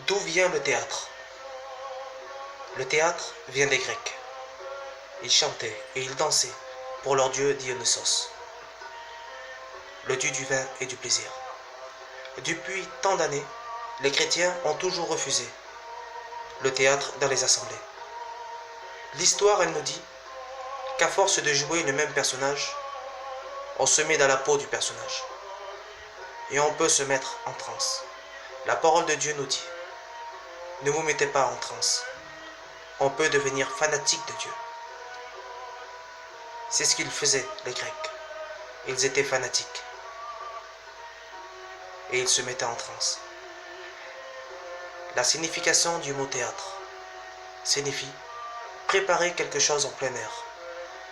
D'où vient le théâtre? Le théâtre vient des Grecs. Ils chantaient et ils dansaient pour leur dieu Dionysos, le dieu du vin et du plaisir. Depuis tant d'années, les chrétiens ont toujours refusé le théâtre dans les assemblées. L'histoire, elle nous dit qu'à force de jouer le même personnage, on se met dans la peau du personnage. Et on peut se mettre en transe. La parole de Dieu nous dit, ne vous mettez pas en transe. On peut devenir fanatique de Dieu. C'est ce qu'ils faisaient, les Grecs. Ils étaient fanatiques. Et ils se mettaient en transe. La signification du mot théâtre signifie préparer quelque chose en plein air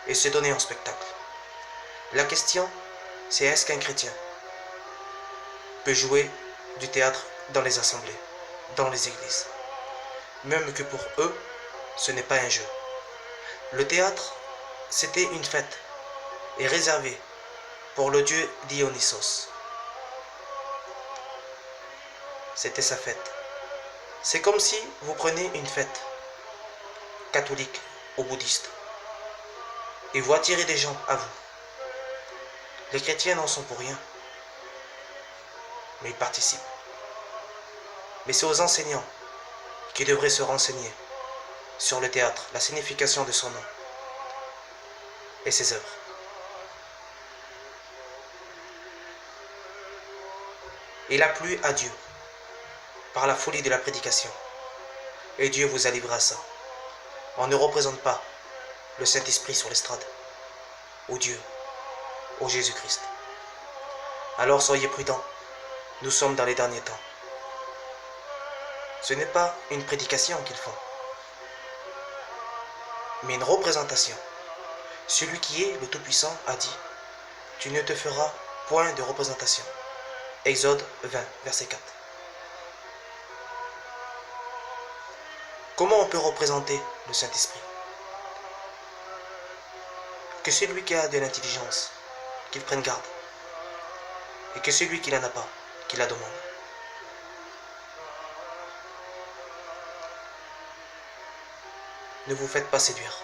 et se donner en spectacle. La question, c'est est-ce qu'un chrétien peut jouer du théâtre dans les assemblées, dans les églises, même que pour eux, ce n'est pas un jeu. Le théâtre, c'était une fête et réservée pour le dieu Dionysos. C'était sa fête. C'est comme si vous prenez une fête catholique ou bouddhiste et vous attirez des gens à vous. Les chrétiens n'en sont pour rien, mais ils participent. Mais c'est aux enseignants qui devraient se renseigner sur le théâtre, la signification de son nom et ses œuvres. Il a plu à Dieu par la folie de la prédication. Et Dieu vous a livré à ça. On ne représente pas le Saint-Esprit sur l'estrade, ou Dieu, ou Jésus-Christ. Alors soyez prudents, nous sommes dans les derniers temps. Ce n'est pas une prédication qu'ils font, mais une représentation. Celui qui est le Tout-Puissant a dit, tu ne te feras point de représentation. Exode 20, verset 4. Comment on peut représenter le Saint-Esprit? Que celui qui a de l'intelligence, qu'il prenne garde. Et que celui qui n'en a pas, qu'il la demande. Ne vous faites pas séduire.